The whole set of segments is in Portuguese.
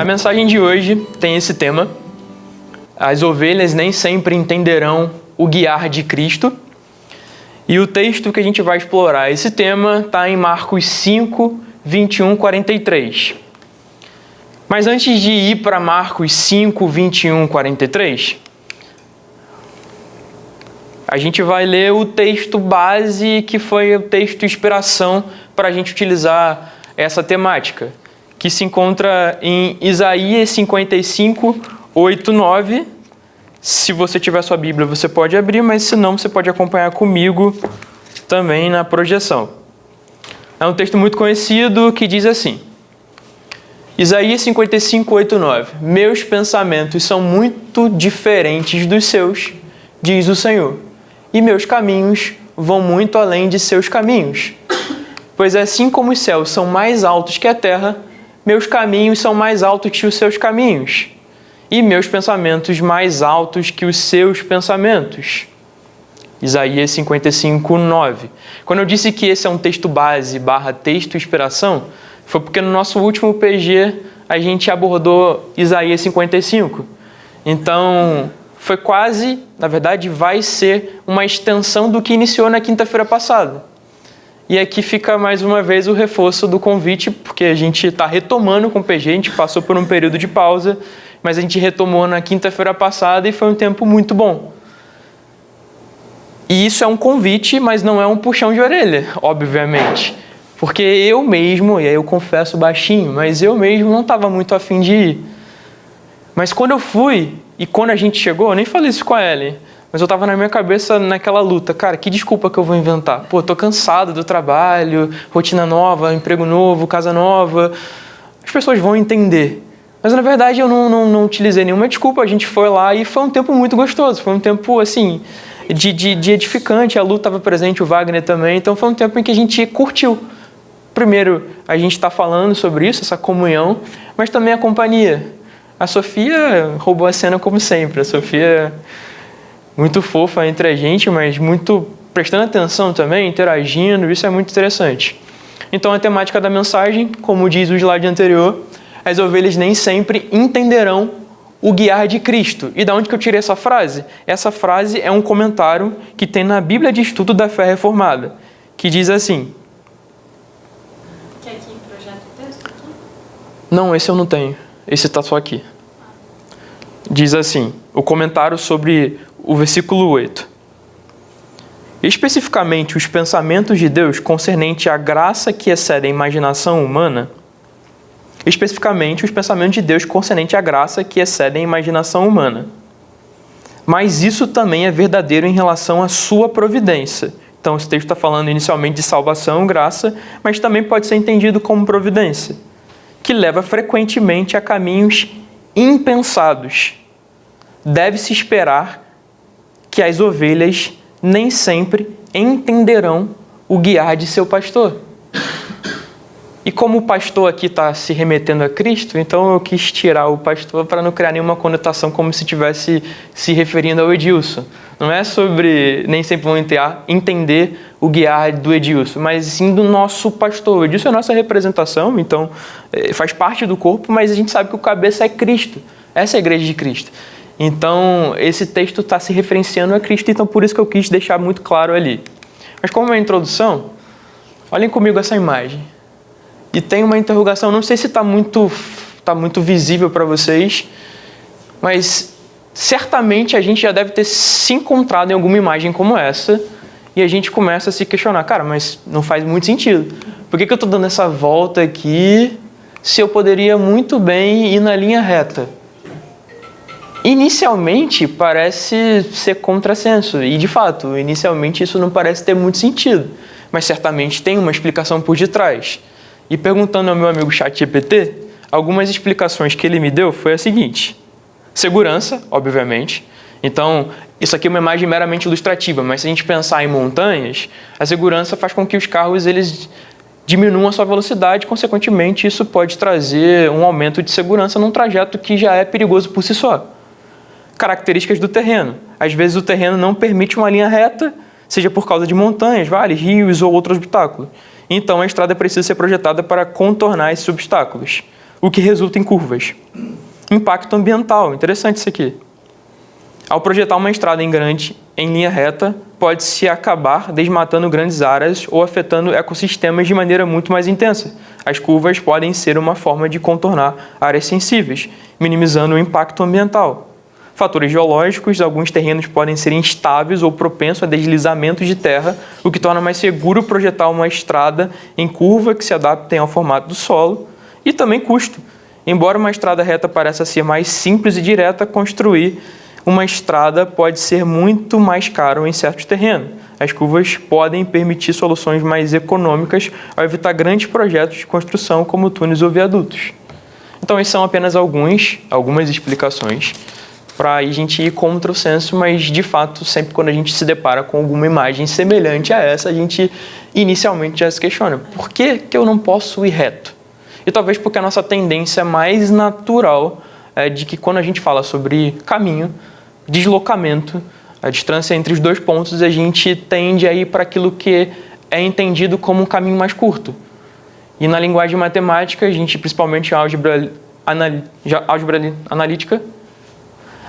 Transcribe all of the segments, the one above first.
A mensagem de hoje tem esse tema: as ovelhas nem sempre entenderão o guiar de Cristo. E o texto que a gente vai explorar esse tema está em Marcos 5, 21, 43. Mas antes de ir para Marcos 5, 21, 43, a gente vai ler o texto base, que foi o texto inspiração para a gente utilizar essa temática, que se encontra em Isaías 55, 8, 9. Se você tiver sua Bíblia, você pode abrir, mas se não, você pode acompanhar comigo também na projeção. É um texto muito conhecido que diz assim: Isaías 55, 8, 9. Meus pensamentos são muito diferentes dos seus, diz o Senhor, e meus caminhos vão muito além de seus caminhos. Pois assim como os céus são mais altos que a terra, meus caminhos são mais altos que os seus caminhos, e meus pensamentos mais altos que os seus pensamentos. Isaías 55, 9. Quando eu disse que esse é um texto base / texto inspiração, foi porque no nosso último PG a gente abordou Isaías 55. Então, foi quase, na verdade, vai ser uma extensão do que iniciou na quinta-feira passada. E aqui fica mais uma vez o reforço do convite, porque a gente está retomando com o PG, a gente passou por um período de pausa, mas a gente retomou na quinta-feira passada e foi um tempo muito bom. E isso é um convite, mas não é um puxão de orelha, obviamente. Porque eu mesmo, e aí eu confesso baixinho, mas eu mesmo não estava muito afim de ir. Mas quando eu fui, e quando a gente chegou, eu nem falei isso com a Ellen, mas eu estava na minha cabeça naquela luta. Cara, que desculpa que eu vou inventar? Pô, tô cansado do trabalho, rotina nova, emprego novo, casa nova. As pessoas vão entender. Mas, na verdade, eu não utilizei nenhuma desculpa. A gente foi lá e foi um tempo muito gostoso. Foi um tempo, assim, de edificante. A Lu estava presente, o Wagner também. Então, foi um tempo em que a gente curtiu. Primeiro, a gente está falando sobre isso, essa comunhão, mas também a companhia. A Sofia roubou a cena como sempre. A Sofia, muito fofa entre a gente, mas muito prestando atenção também, interagindo. Isso é muito interessante. Então, a temática da mensagem, como diz o slide anterior, as ovelhas nem sempre entenderão o guiar de Cristo. E da onde que eu tirei essa frase? Essa frase é um comentário que tem na Bíblia de Estudo da Fé Reformada, que diz assim... Quer que projeta o texto aqui? Não, esse eu não tenho. Esse está só aqui. Diz assim, o comentário sobre o versículo 8. Especificamente, os pensamentos de Deus concernente à graça que excede a imaginação humana, especificamente os pensamentos de Deus concernente à graça que excedem a imaginação humana. Mas isso também é verdadeiro em relação à sua providência. Então, esse texto está falando inicialmente de salvação, graça, mas também pode ser entendido como providência, que leva frequentemente a caminhos impensados. Deve-se esperar que as ovelhas nem sempre entenderão o guiar de seu pastor. E como o pastor aqui está se remetendo a Cristo, então eu quis tirar o pastor para não criar nenhuma conotação como se estivesse se referindo ao Edilson. Não é sobre nem sempre vão entender o guiar do Edilson, mas sim do nosso pastor. O Edilson é a nossa representação, então faz parte do corpo, mas a gente sabe que o cabeça é Cristo. Essa é a igreja de Cristo. Então, esse texto está se referenciando a Cristo, então por isso que eu quis deixar muito claro ali. Mas como uma introdução, olhem comigo essa imagem. E tem uma interrogação, não sei se está muito visível para vocês, mas certamente a gente já deve ter se encontrado em alguma imagem como essa, e a gente começa a se questionar, cara, mas não faz muito sentido. Por que eu estou dando essa volta aqui se eu poderia muito bem ir na linha reta? Inicialmente parece ser contrassenso, e de fato, inicialmente isso não parece ter muito sentido, mas certamente tem uma explicação por detrás. E perguntando ao meu amigo ChatGPT, algumas explicações que ele me deu foi a seguinte: segurança, obviamente. Então, isso aqui é uma imagem meramente ilustrativa, mas se a gente pensar em montanhas, a segurança faz com que os carros eles diminuam a sua velocidade, consequentemente isso pode trazer um aumento de segurança num trajeto que já é perigoso por si só. Características do terreno. Às vezes o terreno não permite uma linha reta, seja por causa de montanhas, vales, rios ou outros obstáculos. Então a estrada precisa ser projetada para contornar esses obstáculos. o que resulta em curvas. Impacto ambiental, interessante isso aqui. Ao projetar uma estrada em grande, em linha reta, pode-se acabar desmatando grandes áreas ou afetando ecossistemas de maneira muito mais intensa. As curvas podem ser uma forma de contornar áreas sensíveis, minimizando o impacto ambiental. Fatores geológicos, alguns terrenos podem ser instáveis ou propensos a deslizamentos de terra, o que torna mais seguro projetar uma estrada em curva que se adaptem ao formato do solo, e também custo. Embora uma estrada reta pareça ser mais simples e direta, construir uma estrada pode ser muito mais caro em certos terrenos. As curvas podem permitir soluções mais econômicas ao evitar grandes projetos de construção como túneis ou viadutos. Então, esses são apenas algumas explicações para a gente ir contra o senso, mas de fato, sempre quando a gente se depara com alguma imagem semelhante a essa, a gente inicialmente já se questiona: por que eu não posso ir reto? E talvez porque a nossa tendência mais natural é de que quando a gente fala sobre caminho, deslocamento, a distância entre os dois pontos, a gente tende a ir para aquilo que é entendido como um caminho mais curto. E na linguagem matemática, a gente, principalmente em álgebra analítica,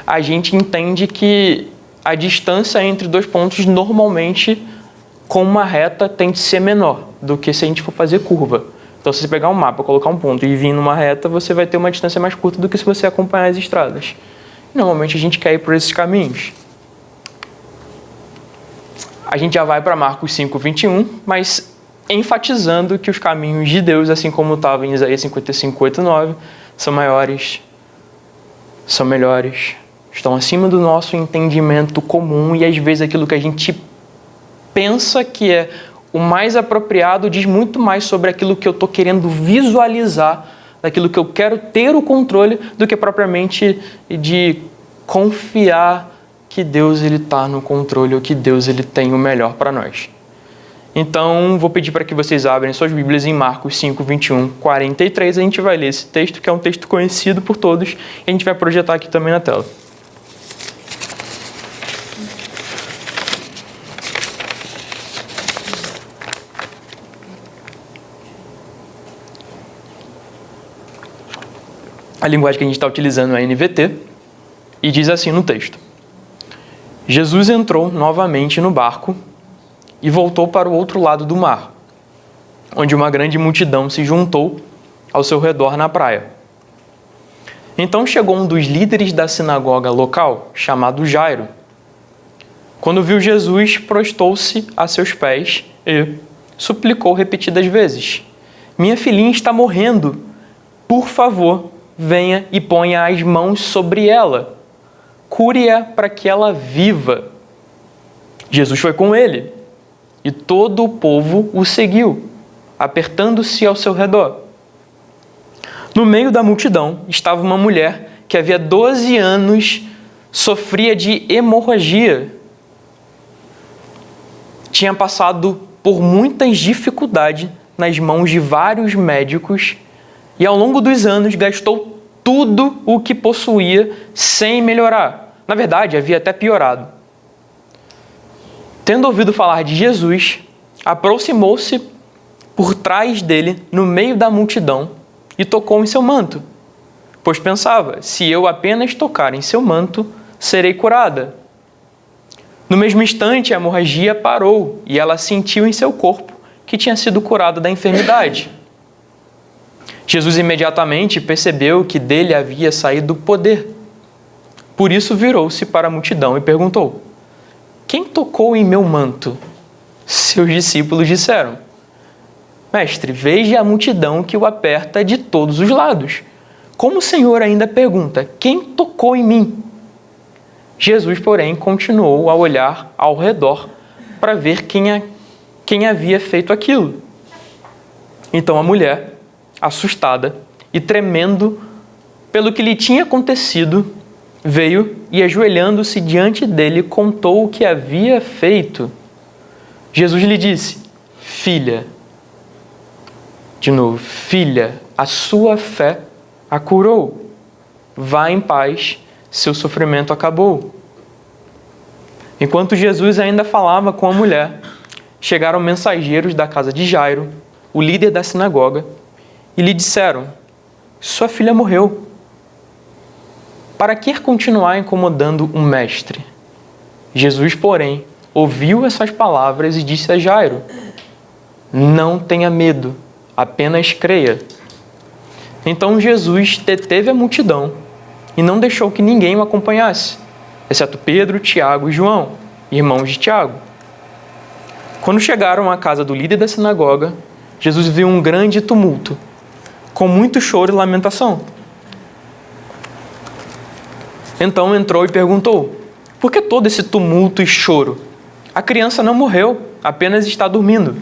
a gente entende que a distância entre dois pontos normalmente, com uma reta, tende a ser menor do que se a gente for fazer curva. Então, se você pegar um mapa, colocar um ponto e vir numa reta, você vai ter uma distância mais curta do que se você acompanhar as estradas. Normalmente, a gente quer ir por esses caminhos. A gente já vai para Marcos 5:21, mas enfatizando que os caminhos de Deus, assim como estava em Isaías 55:8-9, são maiores, são melhores, estão acima do nosso entendimento comum, e às vezes aquilo que a gente pensa que é o mais apropriado diz muito mais sobre aquilo que eu estou querendo visualizar, daquilo que eu quero ter o controle, do que propriamente de confiar que Deus está no controle, ou que Deus tem o melhor para nós. Então, vou pedir para que vocês abrem suas Bíblias em Marcos 5:21-43. A gente vai ler esse texto, que é um texto conhecido por todos, e a gente vai projetar aqui também na tela. A linguagem que a gente está utilizando é a NVT, e diz assim no texto: Jesus entrou novamente no barco e voltou para o outro lado do mar, onde uma grande multidão se juntou ao seu redor na praia. Então chegou um dos líderes da sinagoga local, chamado Jairo. Quando viu Jesus, prostou-se a seus pés e suplicou repetidas vezes: minha filhinha está morrendo, por favor, venha e ponha as mãos sobre ela. Cure-a para que ela viva. Jesus foi com ele, e todo o povo o seguiu, apertando-se ao seu redor. No meio da multidão estava uma mulher que havia 12 anos sofria de hemorragia. Tinha passado por muitas dificuldades nas mãos de vários médicos e ao longo dos anos gastou tudo o que possuía sem melhorar. Na verdade, havia até piorado. Tendo ouvido falar de Jesus, aproximou-se por trás dele, no meio da multidão, e tocou em seu manto, pois pensava: se eu apenas tocar em seu manto, serei curada. No mesmo instante, a hemorragia parou e ela sentiu em seu corpo que tinha sido curada da enfermidade. Jesus imediatamente percebeu que dele havia saído poder. Por isso virou-se para a multidão e perguntou: quem tocou em meu manto? Seus discípulos disseram: Mestre, veja a multidão que o aperta de todos os lados. Como o Senhor ainda pergunta: quem tocou em mim? Jesus, porém, continuou a olhar ao redor para ver quem havia feito aquilo. Então a mulher, assustada e tremendo pelo que lhe tinha acontecido, veio e, ajoelhando-se diante dele, contou o que havia feito. Jesus lhe disse: filha, de novo, filha, a sua fé a curou. Vá em paz, seu sofrimento acabou. Enquanto Jesus ainda falava com a mulher, chegaram mensageiros da casa de Jairo, o líder da sinagoga, e lhe disseram: sua filha morreu. Para que continuar incomodando o mestre? Jesus, porém, ouviu essas palavras e disse a Jairo: não tenha medo, apenas creia. Então Jesus deteve a multidão e não deixou que ninguém o acompanhasse, exceto Pedro, Tiago e João, irmãos de Tiago. Quando chegaram à casa do líder da sinagoga, Jesus viu um grande tumulto, com muito choro e lamentação. Então entrou e perguntou: por que todo esse tumulto e choro? A criança não morreu, apenas está dormindo.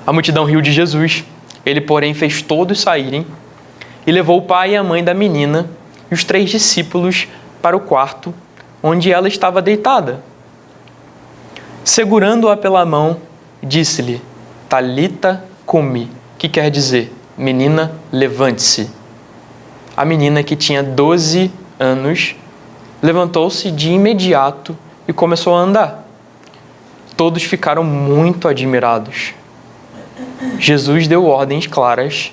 A multidão riu de Jesus. Ele, porém, fez todos saírem e levou o pai e a mãe da menina e os 3 discípulos para o quarto onde ela estava deitada. Segurando-a pela mão, disse-lhe: Talita cumi, que quer dizer: menina, levante-se. A menina, que tinha 12 anos, levantou-se de imediato e começou a andar. Todos ficaram muito admirados. Jesus deu ordens claras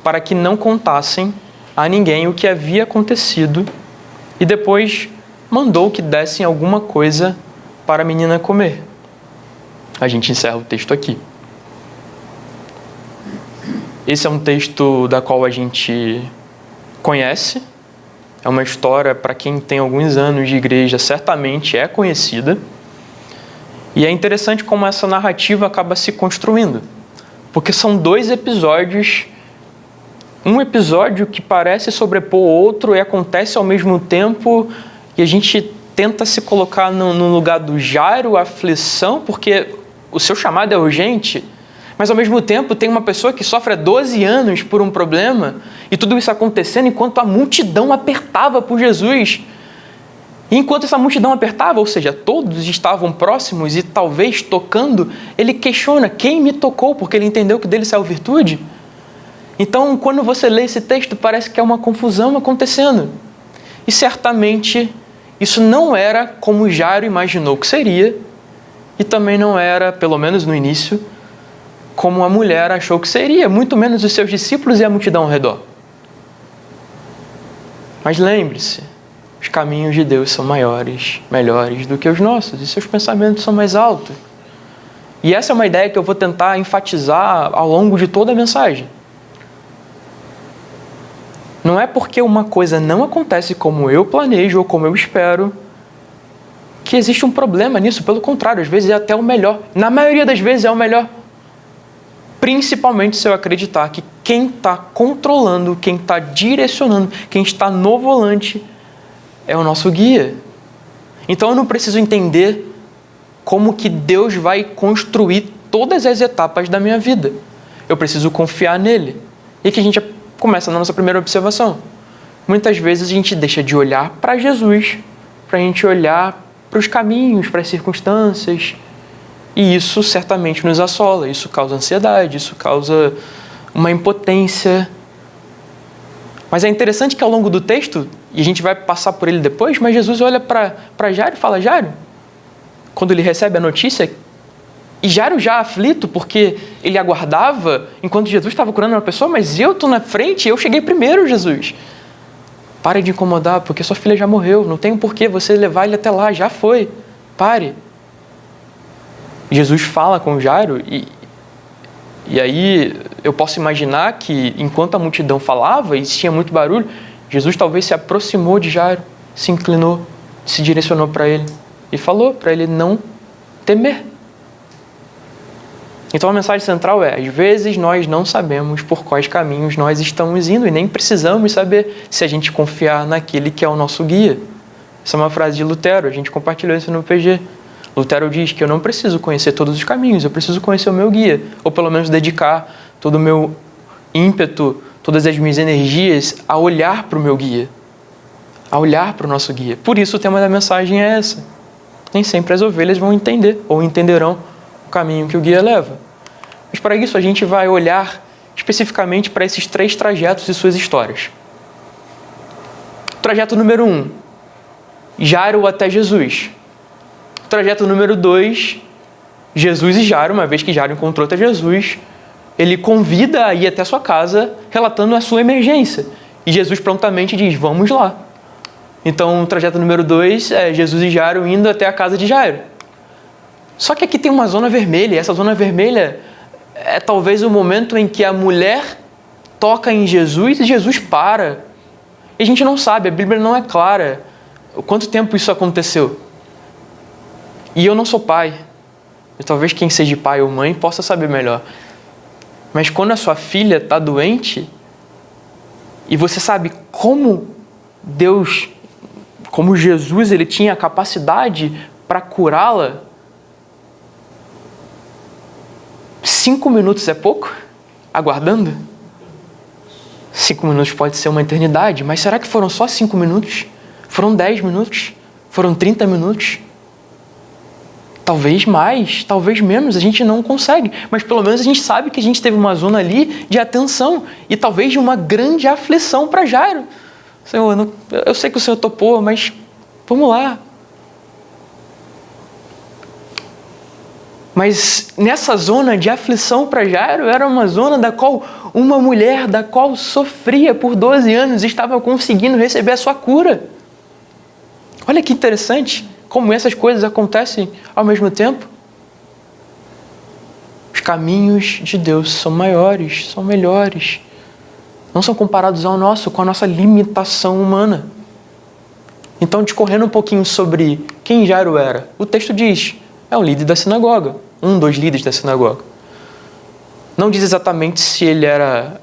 para que não contassem a ninguém o que havia acontecido e depois mandou que dessem alguma coisa para a menina comer. A gente encerra o texto aqui. Esse é um texto da qual a gente conhece. É uma história, para quem tem alguns anos de igreja, certamente é conhecida. E é interessante como essa narrativa acaba se construindo. Porque são 2 episódios, um episódio que parece sobrepor o outro e acontece ao mesmo tempo, e a gente tenta se colocar no lugar do Jairo, a aflição, porque o seu chamado é urgente, mas ao mesmo tempo tem uma pessoa que sofre há 12 anos por um problema, e tudo isso acontecendo enquanto a multidão apertava por Jesus. E enquanto essa multidão apertava, ou seja, todos estavam próximos e talvez tocando, ele questiona: quem me tocou? Porque ele entendeu que dele saiu virtude. Então, quando você lê esse texto, parece que é uma confusão acontecendo. E certamente isso não era como Jairo imaginou que seria, e também não era, pelo menos no início, como a mulher achou que seria, muito menos os seus discípulos e a multidão ao redor. Mas lembre-se, os caminhos de Deus são maiores, melhores do que os nossos, e seus pensamentos são mais altos. E essa é uma ideia que eu vou tentar enfatizar ao longo de toda a mensagem. Não é porque uma coisa não acontece como eu planejo ou como eu espero que existe um problema nisso. Pelo contrário, às vezes é até o melhor. Na maioria das vezes é o melhor. Principalmente se eu acreditar que quem está controlando, quem está direcionando, quem está no volante é o nosso guia. Então eu não preciso entender como que Deus vai construir todas as etapas da minha vida. Eu preciso confiar nele. E aqui a gente começa na nossa primeira observação. Muitas vezes a gente deixa de olhar para Jesus, para a gente olhar para os caminhos, para as circunstâncias. E isso certamente nos assola, isso causa ansiedade, isso causa uma impotência. Mas é interessante que ao longo do texto, e a gente vai passar por ele depois, mas Jesus olha para Jairo e fala: Jairo, quando ele recebe a notícia, e Jairo já aflito, porque ele aguardava enquanto Jesus estava curando uma pessoa, mas eu estou na frente, eu cheguei primeiro, Jesus. Pare de incomodar, porque sua filha já morreu, não tem porquê você levar ele até lá, já foi, pare. Jesus fala com Jairo e aí eu posso imaginar que enquanto a multidão falava e tinha muito barulho, Jesus talvez se aproximou de Jairo, se inclinou, se direcionou para ele e falou para ele não temer. Então a mensagem central é: às vezes nós não sabemos por quais caminhos nós estamos indo e nem precisamos saber se a gente confiar naquele que é o nosso guia. Essa é uma frase de Lutero, a gente compartilhou isso no PG. Lutero diz que eu não preciso conhecer todos os caminhos, eu preciso conhecer o meu guia, ou pelo menos dedicar todo o meu ímpeto, todas as minhas energias a olhar para o meu guia, a olhar para o nosso guia. Por isso o tema da mensagem é essa. Nem sempre as ovelhas vão entender ou entenderão o caminho que o guia leva. Mas para isso a gente vai olhar especificamente para esses 3 trajetos e suas histórias. Trajeto número 1, Jairo até Jesus. Trajeto número 2, Jesus e Jairo, uma vez que Jairo encontrou até Jesus, ele convida a ir até a sua casa, relatando a sua emergência. E Jesus prontamente diz, vamos lá. Então, o trajeto número 2 é Jesus e Jairo indo até a casa de Jairo. Só que aqui tem uma zona vermelha, e essa zona vermelha é talvez o momento em que a mulher toca em Jesus e Jesus para. E a gente não sabe, a Bíblia não é clara quanto tempo isso aconteceu. E eu não sou pai. E talvez quem seja pai ou mãe possa saber melhor. Mas quando a sua filha está doente, e você sabe como Deus, como Jesus, ele tinha a capacidade para curá-la, 5 minutos é pouco? Aguardando? 5 minutos pode ser uma eternidade, mas será que foram só 5 minutos? Foram 10 minutos? Foram 30 minutos? Talvez mais, talvez menos, a gente não consegue. Mas pelo menos a gente sabe que a gente teve uma zona ali de atenção e talvez de uma grande aflição para Jairo. Senhor, eu sei que o Senhor topou, mas vamos lá. Mas nessa zona de aflição para Jairo era uma zona da qual uma mulher da qual sofria por 12 anos estava conseguindo receber a sua cura. Olha que interessante como essas coisas acontecem ao mesmo tempo. Os caminhos de Deus são maiores, são melhores. Não são comparados ao nosso, com a nossa limitação humana. Então, discorrendo um pouquinho sobre quem Jairo era, o texto diz, é um líder da sinagoga, um dos líderes da sinagoga. Não diz exatamente se ele era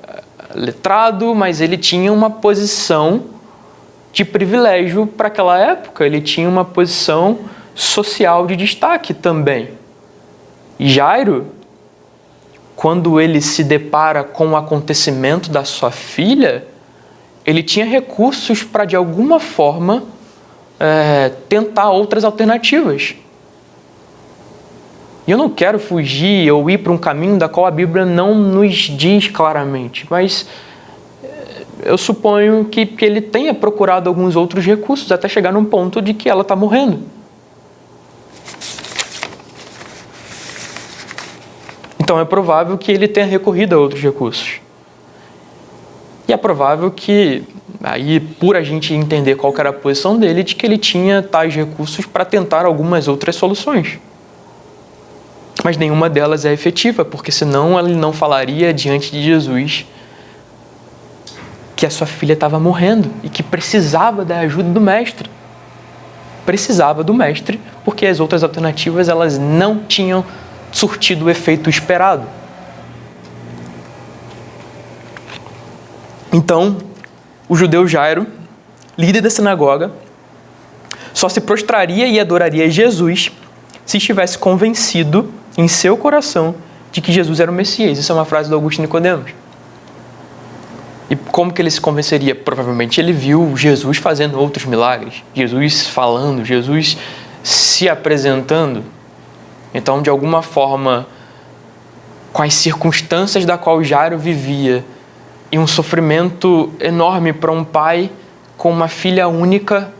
letrado, mas ele tinha uma posição de privilégio para aquela época. Ele tinha uma posição social de destaque também. E Jairo, quando ele se depara com o acontecimento da sua filha, ele tinha recursos para, de alguma forma, tentar outras alternativas. E eu não quero fugir ou ir para um caminho da qual a Bíblia não nos diz claramente, mas eu suponho que ele tenha procurado alguns outros recursos até chegar num ponto de que ela está morrendo. Então é provável que ele tenha recorrido a outros recursos. E é provável que, aí por a gente entender qual era a posição dele, de que ele tinha tais recursos para tentar algumas outras soluções. Mas nenhuma delas é efetiva, porque senão ele não falaria diante de Jesus que a sua filha estava morrendo e que precisava da ajuda do mestre. Precisava do mestre, porque as outras alternativas elas não tinham surtido o efeito esperado. Então, o judeu Jairo, líder da sinagoga, só se prostraria e adoraria Jesus se estivesse convencido em seu coração de que Jesus era o Messias. Isso é uma frase do Augusto Nicodemos. E como que ele se convenceria? Provavelmente ele viu Jesus fazendo outros milagres, Jesus falando, Jesus se apresentando. Então, de alguma forma, com as circunstâncias da qual Jairo vivia e um sofrimento enorme para um pai com uma filha única,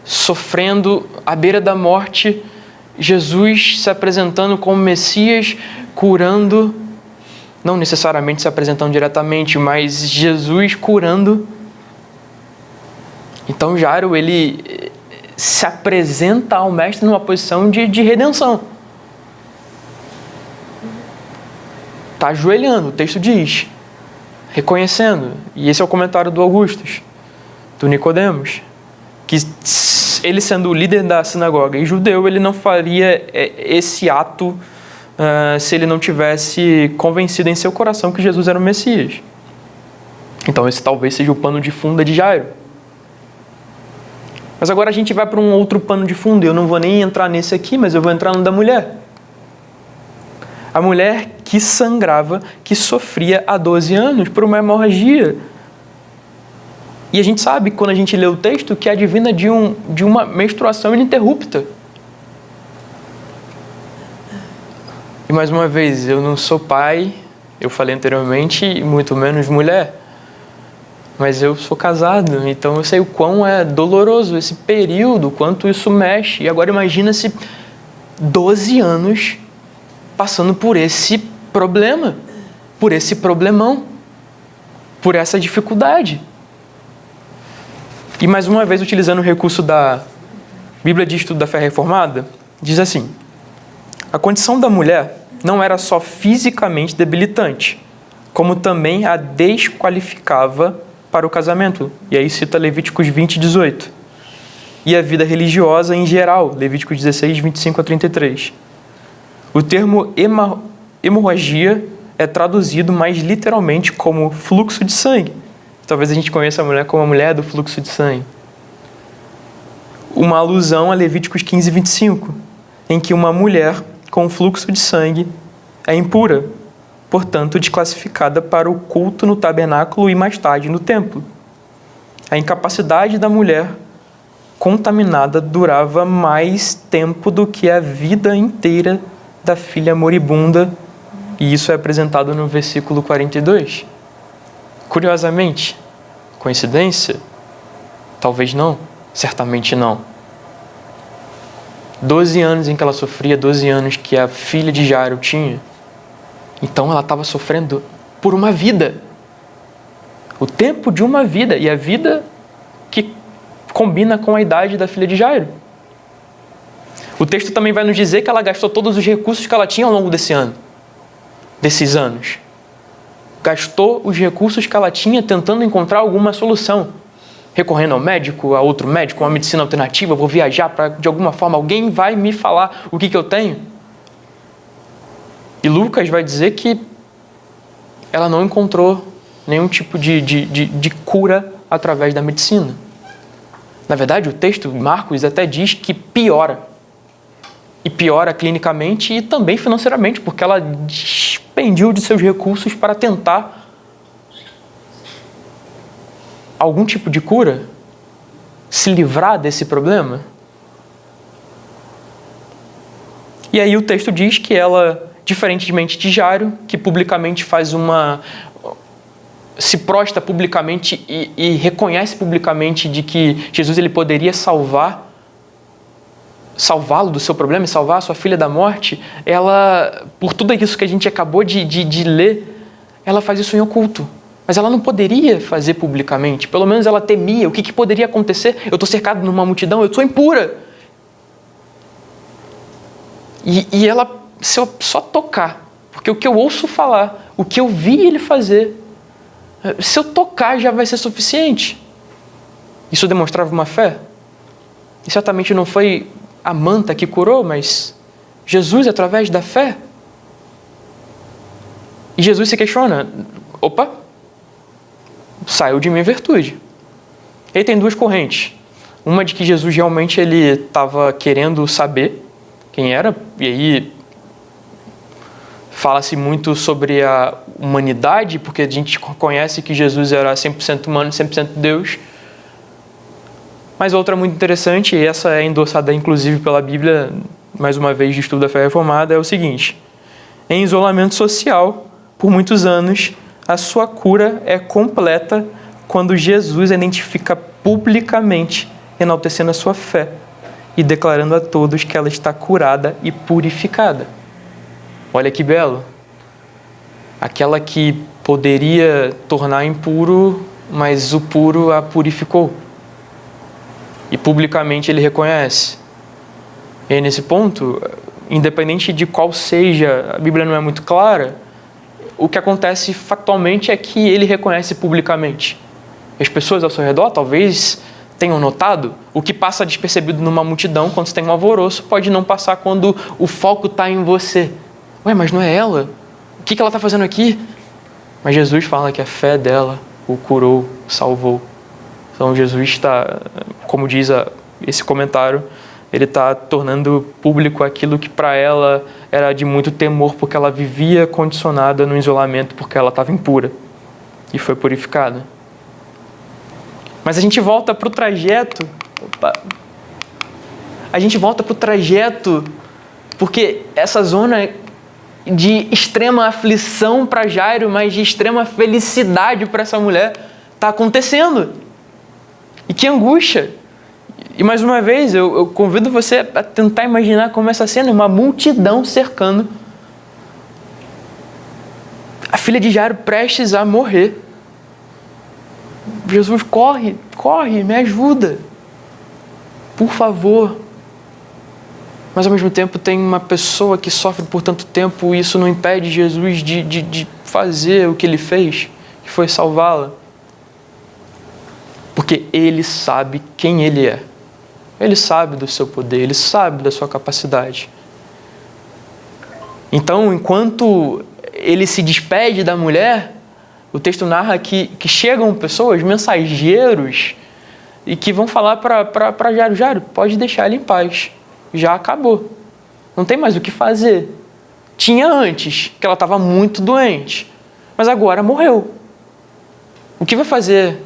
sofrendo à beira da morte, Jesus se apresentando como Messias, curando, não necessariamente se apresentando diretamente, mas Jesus curando. Então Jairo, ele se apresenta ao mestre numa posição de redenção. Está ajoelhando, o texto diz, reconhecendo. E esse é o comentário do Augustus, do Nicodemos, que ele sendo o líder da sinagoga e judeu, ele não faria esse ato se ele não tivesse convencido em seu coração que Jesus era o Messias. Então esse talvez seja o pano de fundo de Jairo. Mas agora a gente vai para um outro pano de fundo. Eu não vou nem entrar nesse aqui, mas eu vou entrar no da mulher. A mulher que sangrava, que sofria há 12 anos por uma hemorragia. E a gente sabe, quando a gente lê o texto, que é advinda de uma menstruação ininterrupta. E mais uma vez, eu não sou pai, eu falei anteriormente, e muito menos mulher. Mas eu sou casado, então eu sei o quão é doloroso esse período, quanto isso mexe. E agora imagina-se 12 anos passando por esse problema. por esse problemão, por essa dificuldade. E mais uma vez, utilizando o recurso da Bíblia de Estudo da Fé Reformada, diz assim: a condição da mulher não era só fisicamente debilitante, como também a desqualificava para o casamento. E aí cita Levíticos 20, 18. E a vida religiosa em geral, Levíticos 16, 25 a 33. O termo hemorragia é traduzido mais literalmente como fluxo de sangue. Talvez a gente conheça a mulher como a mulher do fluxo de sangue. Uma alusão a Levíticos 15, 25, em que uma mulher com fluxo de sangue é impura, portanto desclassificada para o culto no tabernáculo e mais tarde no templo. A incapacidade da mulher contaminada durava mais tempo do que a vida inteira da filha moribunda, e isso é apresentado no versículo 42. Curiosamente, coincidência? Talvez não, certamente não. 12 anos em que ela sofria, 12 anos que a filha de Jairo tinha. Então ela estava sofrendo por uma vida. O tempo de uma vida. E a vida que combina com a idade da filha de Jairo. O texto também vai nos dizer que ela gastou todos os recursos que ela tinha ao longo desses anos. Gastou os recursos que ela tinha tentando encontrar alguma solução. Recorrendo ao médico, a outro médico, a uma medicina alternativa, vou viajar para, de alguma forma, alguém vai me falar o que eu tenho. E Lucas vai dizer que ela não encontrou nenhum tipo de cura através da medicina. Na verdade, o texto, Marcos, até diz que piora. E piora clinicamente e também financeiramente, porque ela despendiu de seus recursos para tentar algum tipo de cura, se livrar desse problema. E aí o texto diz que ela, diferentemente de Jairo, que publicamente se prostra publicamente e reconhece publicamente de que Jesus ele poderia salvá-lo do seu problema e salvar a sua filha da morte, ela, por tudo isso que a gente acabou de ler, ela faz isso em oculto. Mas ela não poderia fazer publicamente. Pelo menos ela temia. O que poderia acontecer? Eu estou cercado numa multidão, eu sou impura. E ela, se eu só tocar, porque o que eu ouço falar, o que eu vi ele fazer, se eu tocar já vai ser suficiente. Isso demonstrava uma fé. E certamente não foi a manta que curou, mas Jesus através da fé. E Jesus se questiona: opa, saiu de mim virtude. Ele tem duas correntes. Uma de que Jesus realmente ele estava querendo saber quem era, e aí fala-se muito sobre a humanidade, porque a gente conhece que Jesus era 100% humano, 100% Deus. Mas outra muito interessante, e essa é endossada inclusive pela Bíblia, mais uma vez de estudo da fé reformada, é o seguinte: em isolamento social, por muitos anos, a sua cura é completa quando Jesus a identifica publicamente, enaltecendo a sua fé e declarando a todos que ela está curada e purificada. Olha que belo! Aquela que poderia tornar impuro, mas o puro a purificou. E publicamente ele reconhece. E aí, nesse ponto, independente de qual seja, a Bíblia não é muito clara, o que acontece factualmente é que ele reconhece publicamente. As pessoas ao seu redor talvez tenham notado. O que passa despercebido numa multidão quando você tem um alvoroço pode não passar quando o foco está em você. Ué, mas não é ela? O que ela está fazendo aqui? Mas Jesus fala que a fé dela o curou, o salvou. Então Jesus está, como diz esse comentário, ele está tornando público aquilo que para ela era de muito temor, porque ela vivia condicionada no isolamento, porque ela estava impura e foi purificada. Mas a gente volta para o trajeto. A gente volta para o trajeto porque essa zona de extrema aflição para Jairo, mas de extrema felicidade para essa mulher está acontecendo. E que angústia! E mais uma vez, eu convido você a tentar imaginar como essa cena, uma multidão cercando A filha de Jairo prestes a morrer. Jesus, corre, me ajuda. Por favor. Mas ao mesmo tempo tem uma pessoa que sofre por tanto tempo e isso não impede Jesus de fazer o que ele fez, que foi salvá-la. Porque ele sabe quem ele é. Ele sabe do seu poder, ele sabe da sua capacidade. Então, enquanto ele se despede da mulher, o texto narra que chegam pessoas, mensageiros, e que vão falar para Jairo, Jairo, pode deixar ele em paz. Já acabou. Não tem mais o que fazer. Tinha antes, que ela estava muito doente. Mas agora morreu. O que vai fazer?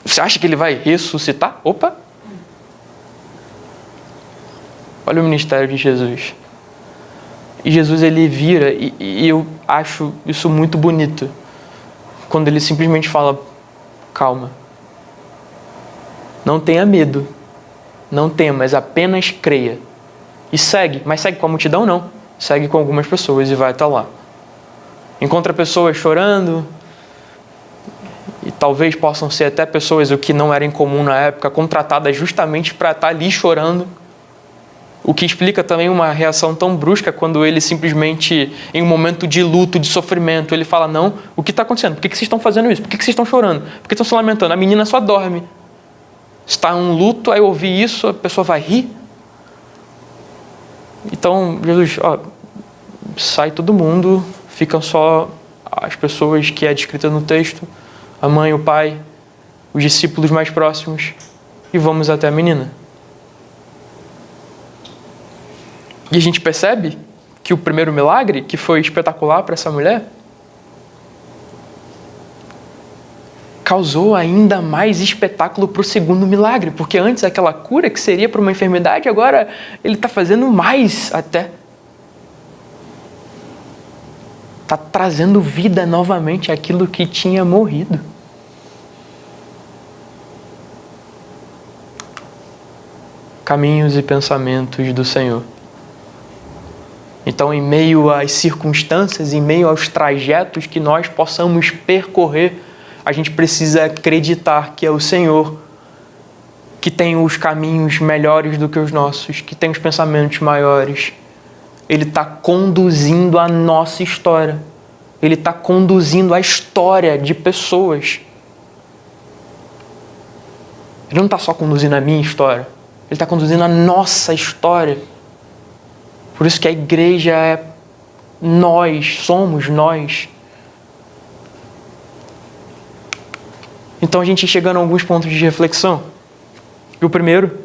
Você acha que ele vai ressuscitar? Opa! Olha o ministério de Jesus. E Jesus, ele vira, e eu acho isso muito bonito, quando ele simplesmente fala, calma. Não tenha medo. Não temas, apenas creia. E segue. Mas segue com a multidão? Não. Segue com algumas pessoas e vai até lá. Encontra pessoas chorando. E talvez possam ser até pessoas, o que não era incomum na época, contratadas justamente para estar ali chorando. O que explica também uma reação tão brusca quando ele simplesmente, em um momento de luto, de sofrimento, ele fala, não, o que está acontecendo? Por que vocês estão fazendo isso? Por que vocês estão chorando? Por que estão se lamentando? A menina só dorme. Está um luto, aí ouvir isso, a pessoa vai rir. Então, Jesus, sai todo mundo, ficam só as pessoas que é descrita no texto, a mãe, o pai, os discípulos mais próximos, e vamos até a menina. E a gente percebe que o primeiro milagre, que foi espetacular para essa mulher, causou ainda mais espetáculo para o segundo milagre, porque antes aquela cura que seria para uma enfermidade, agora ele está fazendo mais até. Está trazendo vida novamente àquilo que tinha morrido. Caminhos e pensamentos do Senhor. Então, em meio às circunstâncias, em meio aos trajetos que nós possamos percorrer, a gente precisa acreditar que é o Senhor que tem os caminhos melhores do que os nossos, que tem os pensamentos maiores. Ele está conduzindo a nossa história. Ele está conduzindo a história de pessoas. Ele não está só conduzindo a minha história. Ele está conduzindo a nossa história. Por isso que a igreja é nós, somos nós. Então a gente chegando a alguns pontos de reflexão. E o primeiro,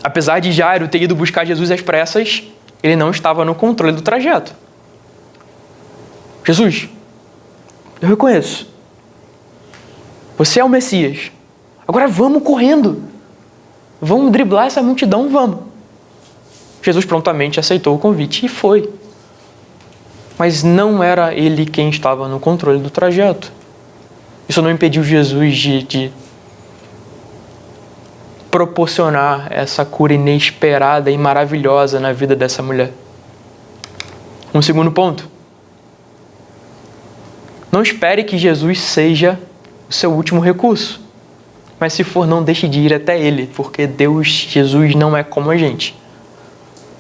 apesar de Jairo ter ido buscar Jesus às pressas, ele não estava no controle do trajeto. Jesus, eu reconheço. Você é o Messias. Agora vamos correndo. Vamos driblar essa multidão, vamos. Jesus prontamente aceitou o convite e foi. Mas não era ele quem estava no controle do trajeto. Isso não impediu Jesus de proporcionar essa cura inesperada e maravilhosa na vida dessa mulher. Um segundo ponto. Não espere que Jesus seja o seu último recurso. Mas se for, não deixe de ir até Ele, porque Jesus não é como a gente.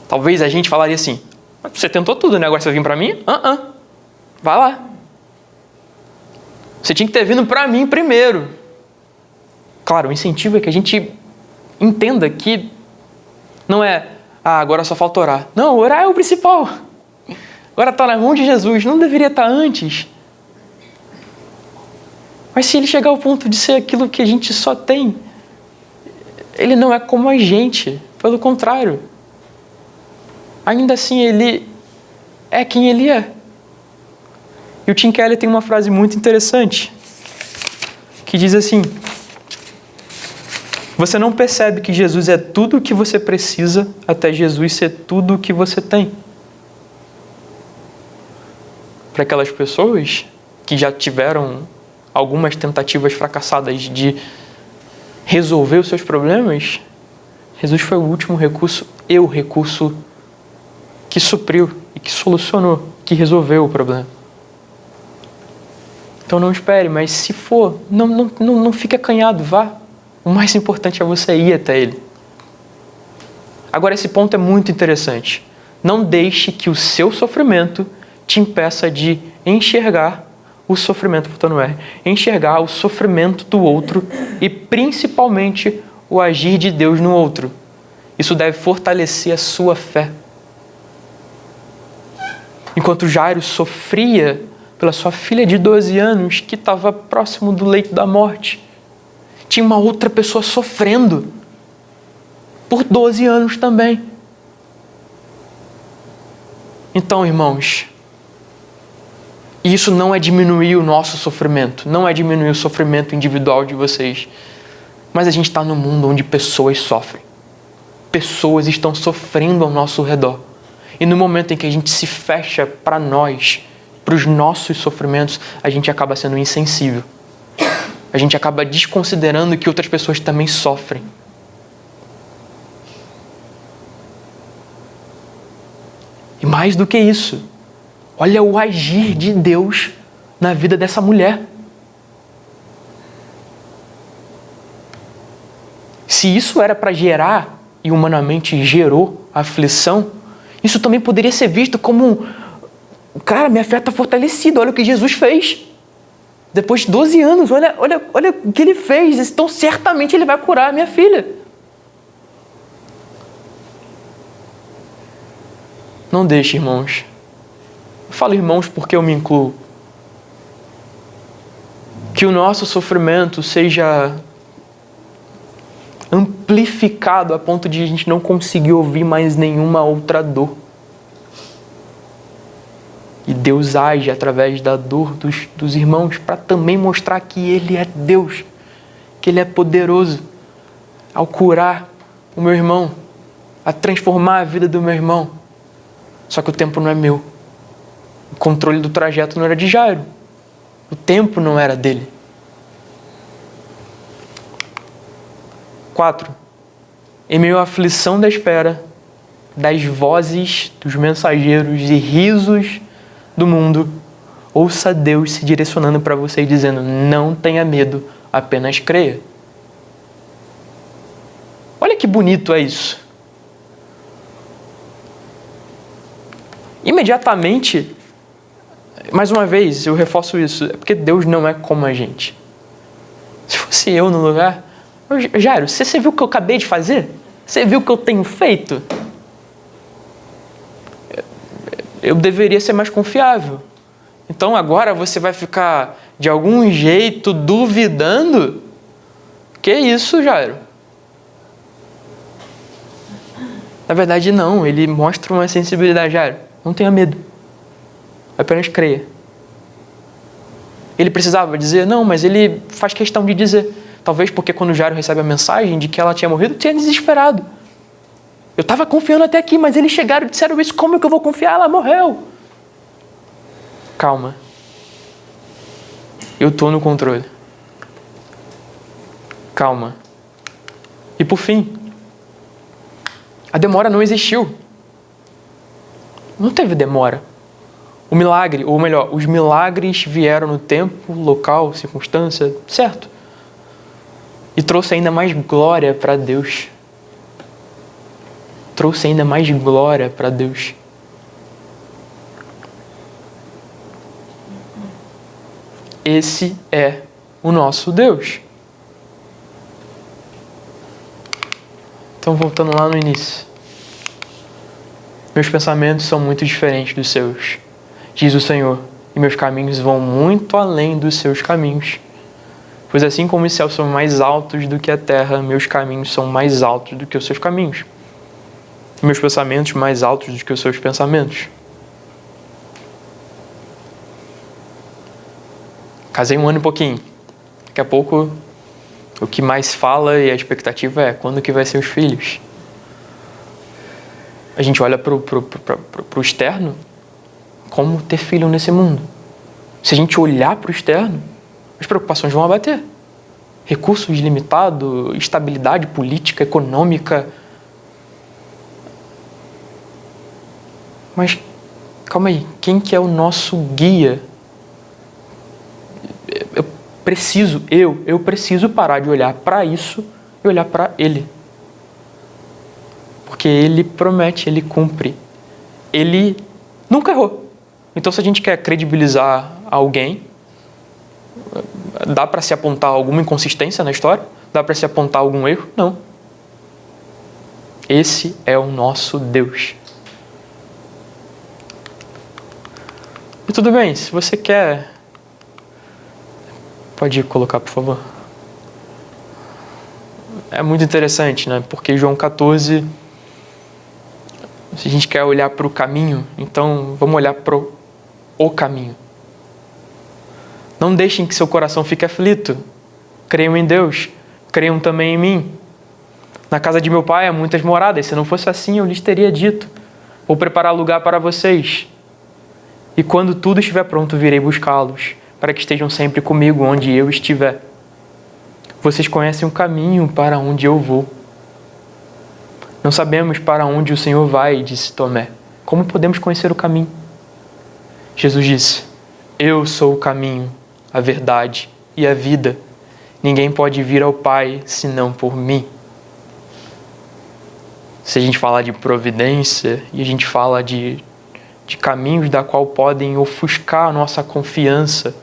Talvez a gente falaria assim, você tentou tudo, né? Agora você vai vir para mim? Vai lá. Você tinha que ter vindo para mim primeiro. Claro, o incentivo é que a gente entenda que não é, agora só falta orar. Não, orar é o principal. Agora está na mão de Jesus, não deveria estar antes. Mas se ele chegar ao ponto de ser aquilo que a gente só tem, ele não é como a gente, pelo contrário. Ainda assim, ele é quem ele é. E o Tim Keller tem uma frase muito interessante, que diz assim, você não percebe que Jesus é tudo o que você precisa até Jesus ser tudo o que você tem. Para aquelas pessoas que já tiveram algumas tentativas fracassadas de resolver os seus problemas, Jesus foi o último recurso e o recurso que supriu e que solucionou, que resolveu o problema. Então não espere, mas se for, não fique acanhado, vá. O mais importante é você ir até Ele. Agora, esse ponto é muito interessante. Não deixe que o seu sofrimento te impeça de enxergar o sofrimento, enxergar o sofrimento do outro e principalmente o agir de Deus no outro. Isso deve fortalecer a sua fé. Enquanto Jairo sofria pela sua filha de 12 anos que estava próximo do leito da morte, tinha uma outra pessoa sofrendo por 12 anos também. Então, irmãos, isso não é diminuir o nosso sofrimento, não é diminuir o sofrimento individual de vocês, mas a gente está num mundo onde pessoas sofrem. Pessoas estão sofrendo ao nosso redor. E no momento em que a gente se fecha para nós, para os nossos sofrimentos, a gente acaba sendo insensível. A gente acaba desconsiderando que outras pessoas também sofrem. E mais do que isso, olha o agir de Deus na vida dessa mulher. Se isso era para gerar, e humanamente gerou aflição, isso também poderia ser visto como, cara, minha fé está fortalecida, olha o que Jesus fez. Depois de 12 anos, olha o que Ele fez, então certamente Ele vai curar a minha filha. Não deixe, irmãos. Eu falo irmãos porque eu me incluo. Que o nosso sofrimento seja amplificado a ponto de a gente não conseguir ouvir mais nenhuma outra dor. E Deus age através da dor dos irmãos para também mostrar que Ele é Deus, que Ele é poderoso ao curar o meu irmão, a transformar a vida do meu irmão. Só que o tempo não é meu. O controle do trajeto não era de Jairo. O tempo não era dele. 4. Em meio à aflição da espera, das vozes dos mensageiros e risos do mundo, ouça Deus se direcionando para você e dizendo: não tenha medo, apenas creia. Olha que bonito é isso. Imediatamente, mais uma vez, eu reforço isso, é porque Deus não é como a gente. Se fosse eu no lugar... Jairo, você viu o que eu acabei de fazer? Você viu o que eu tenho feito? Eu deveria ser mais confiável. Então agora você vai ficar, de algum jeito, duvidando? Que isso, Jairo? Na verdade, não. Ele mostra uma sensibilidade. Jairo, não tenha medo. Apenas creia. Ele precisava dizer? Não, mas ele faz questão de dizer. Talvez porque quando Jairo recebe a mensagem de que ela tinha morrido, tinha desesperado. Eu estava confiando até aqui, mas eles chegaram e disseram isso. Como é que eu vou confiar? Ela morreu. Calma. Eu estou no controle. Calma. E por fim, a demora não existiu. Não teve demora. O milagre, ou melhor, os milagres vieram no tempo, local, circunstância, certo? E trouxe ainda mais glória para Deus. Trouxe ainda mais glória para Deus. Esse é o nosso Deus. Então, voltando lá no início. Meus pensamentos são muito diferentes dos seus, diz o Senhor, e meus caminhos vão muito além dos seus caminhos. Pois assim como os céus são mais altos do que a terra, meus caminhos são mais altos do que os seus caminhos. Meus pensamentos mais altos do que os seus pensamentos. Casei 1 ano e pouquinho. Daqui a pouco, o que mais fala e a expectativa é quando que vai ser os filhos. A gente olha para o externo, como ter filho nesse mundo. Se a gente olhar para o externo, as preocupações vão abater. Recursos limitados, estabilidade política, econômica. Mas calma aí, quem que é o nosso guia? Eu preciso parar de olhar para isso e olhar para Ele. Porque Ele promete, Ele cumpre. Ele nunca errou. Então, se a gente quer credibilizar alguém, dá para se apontar alguma inconsistência na história? Dá para se apontar algum erro? Não. Esse é o nosso Deus. E tudo bem, se você quer... Pode colocar, por favor. É muito interessante, né? Porque João 14, se a gente quer olhar para o caminho, então vamos olhar para o caminho. Não deixem que seu coração fique aflito. Creiam em Deus, creiam também em mim. Na casa de meu pai há muitas moradas. Se não fosse assim, eu lhes teria dito: vou preparar lugar para vocês. E quando tudo estiver pronto, virei buscá-los, para que estejam sempre comigo onde eu estiver. Vocês conhecem o caminho para onde eu vou. Não sabemos para onde o Senhor vai, disse Tomé. Como podemos conhecer o caminho? Jesus disse: eu sou o caminho, a verdade e a vida. Ninguém pode vir ao Pai senão por mim. Se a gente fala de providência e a gente fala de caminhos da qual podem ofuscar a nossa confiança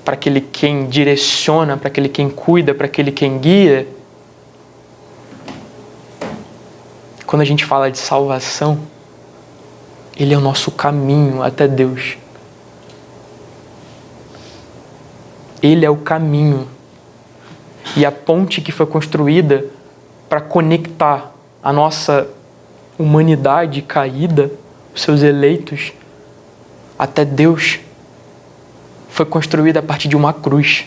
para aquele quem direciona, para aquele quem cuida, para aquele quem guia. Quando a gente fala de salvação, Ele é o nosso caminho até Deus. Ele é o caminho e a ponte que foi construída para conectar a nossa humanidade caída, os seus eleitos, até Deus, foi construída a partir de uma cruz.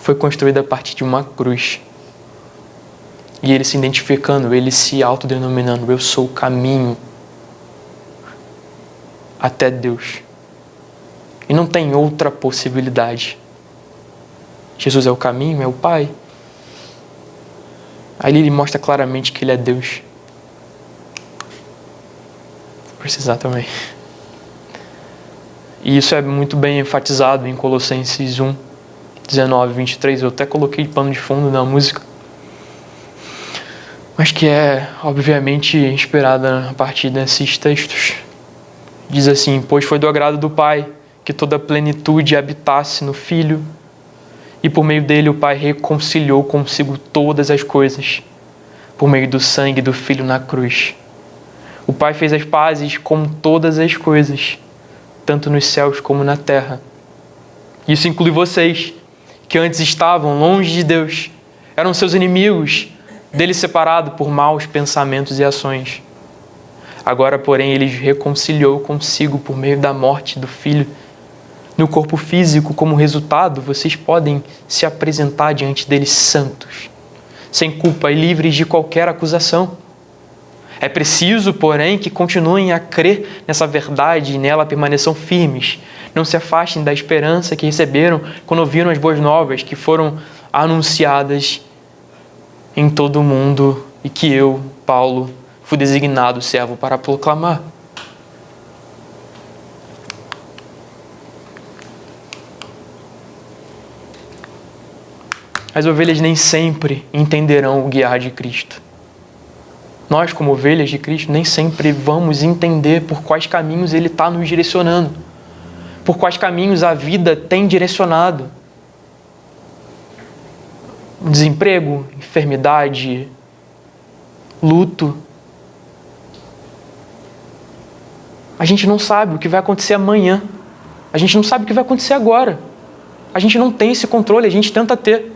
Foi construída a partir de uma cruz. E ele se identificando, ele se autodenominando: eu sou o caminho até Deus. E não tem outra possibilidade. Jesus é o caminho, é o Pai. Aí ele mostra claramente que ele é Deus. Vou precisar também. E isso é muito bem enfatizado em Colossenses 1, 19, 23. Eu até coloquei pano de fundo na música. Mas que é, obviamente, inspirada a partir desses textos. Diz assim: pois foi do agrado do Pai que toda a plenitude habitasse no Filho, e por meio dele o Pai reconciliou consigo todas as coisas, por meio do sangue do Filho na cruz. O Pai fez as pazes com todas as coisas, tanto nos céus como na terra. Isso inclui vocês, que antes estavam longe de Deus, eram seus inimigos, dele separado por maus pensamentos e ações. Agora, porém, ele os reconciliou consigo por meio da morte do Filho. No corpo físico, como resultado, vocês podem se apresentar diante dele santos, sem culpa e livres de qualquer acusação. É preciso, porém, que continuem a crer nessa verdade e nela permaneçam firmes. Não se afastem da esperança que receberam quando ouviram as boas novas que foram anunciadas em todo o mundo e que eu, Paulo, fui designado servo para proclamar. As ovelhas nem sempre entenderão o guiar de Cristo. Nós, como ovelhas de Cristo, nem sempre vamos entender por quais caminhos Ele está nos direcionando, por quais caminhos a vida tem direcionado. Desemprego, enfermidade, luto. A gente não sabe o que vai acontecer amanhã. A gente não sabe o que vai acontecer agora. A gente não tem esse controle, a gente tenta ter.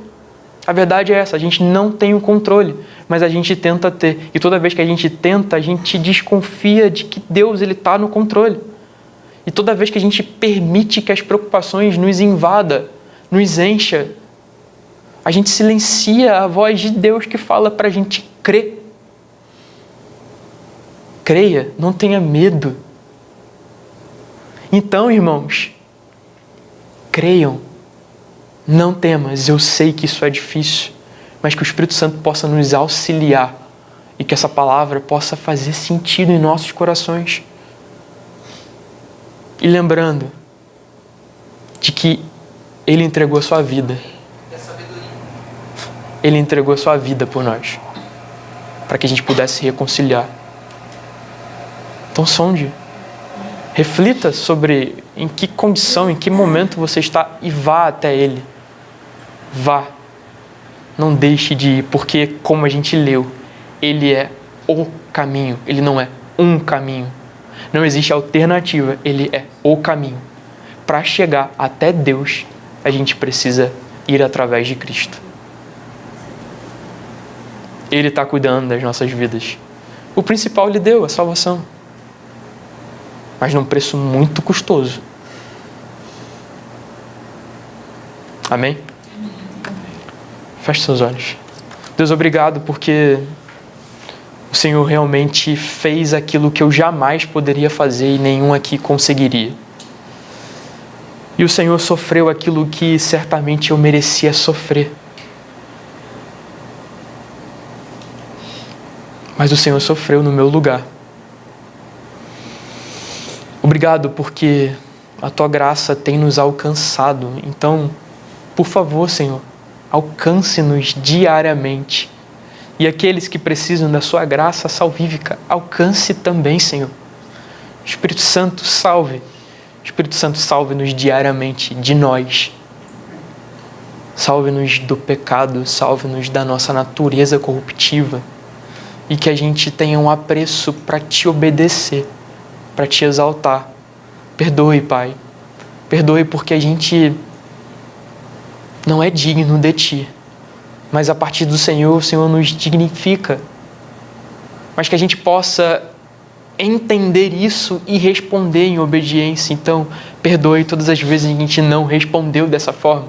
A verdade é essa, a gente não tem o controle, mas a gente tenta ter. E toda vez que a gente tenta, a gente desconfia de que Deus está no controle. E toda vez que a gente permite que as preocupações nos invadam, nos encha, a gente silencia a voz de Deus que fala para a gente crer. Creia, não tenha medo. Então, irmãos, creiam. Não temas, eu sei que isso é difícil, mas que o Espírito Santo possa nos auxiliar e que essa palavra possa fazer sentido em nossos corações. E lembrando de que Ele entregou a sua vida. Ele entregou a sua vida por nós, para que a gente pudesse se reconciliar. Então sonde, reflita sobre em que condição, em que momento você está e vá até Ele. Vá. Não deixe de ir, porque como a gente leu, Ele é o caminho, Ele não é um caminho. Não existe alternativa, Ele é o caminho. Para chegar até Deus, a gente precisa ir através de Cristo. Ele está cuidando das nossas vidas. O principal Ele deu, a salvação. Mas num preço muito custoso. Amém? Feche seus olhos. Deus, obrigado porque o Senhor realmente fez aquilo que eu jamais poderia fazer e nenhum aqui conseguiria. E o Senhor sofreu aquilo que certamente eu merecia sofrer. Mas o Senhor sofreu no meu lugar. Obrigado porque a Tua graça tem nos alcançado. Então, por favor, Senhor, alcance-nos diariamente. E aqueles que precisam da Sua graça salvífica, alcance também, Senhor. Espírito Santo, salve. Espírito Santo, salve-nos diariamente de nós. Salve-nos do pecado, salve-nos da nossa natureza corruptiva. E que a gente tenha um apreço para Te obedecer, para Te exaltar. Perdoe, Pai. Perdoe porque a gente não é digno de Ti. Mas a partir do Senhor, o Senhor nos dignifica. Mas que a gente possa entender isso e responder em obediência. Então, perdoe todas as vezes em que a gente não respondeu dessa forma.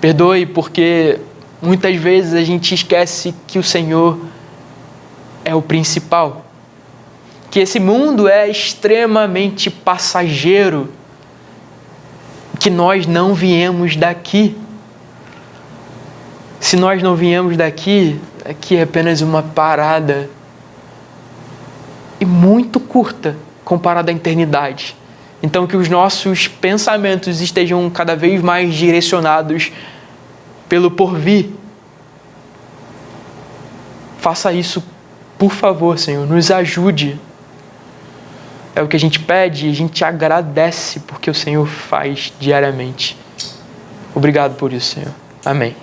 Perdoe porque muitas vezes a gente esquece que o Senhor é o principal. Que esse mundo é extremamente passageiro. Que nós não viemos daqui. Se nós não viemos daqui, aqui é apenas uma parada. E muito curta comparada à eternidade. Então que os nossos pensamentos estejam cada vez mais direcionados pelo porvir. Faça isso, por favor, Senhor. Nos ajude. É o que a gente pede e a gente agradece porque o Senhor faz diariamente. Obrigado por isso, Senhor. Amém.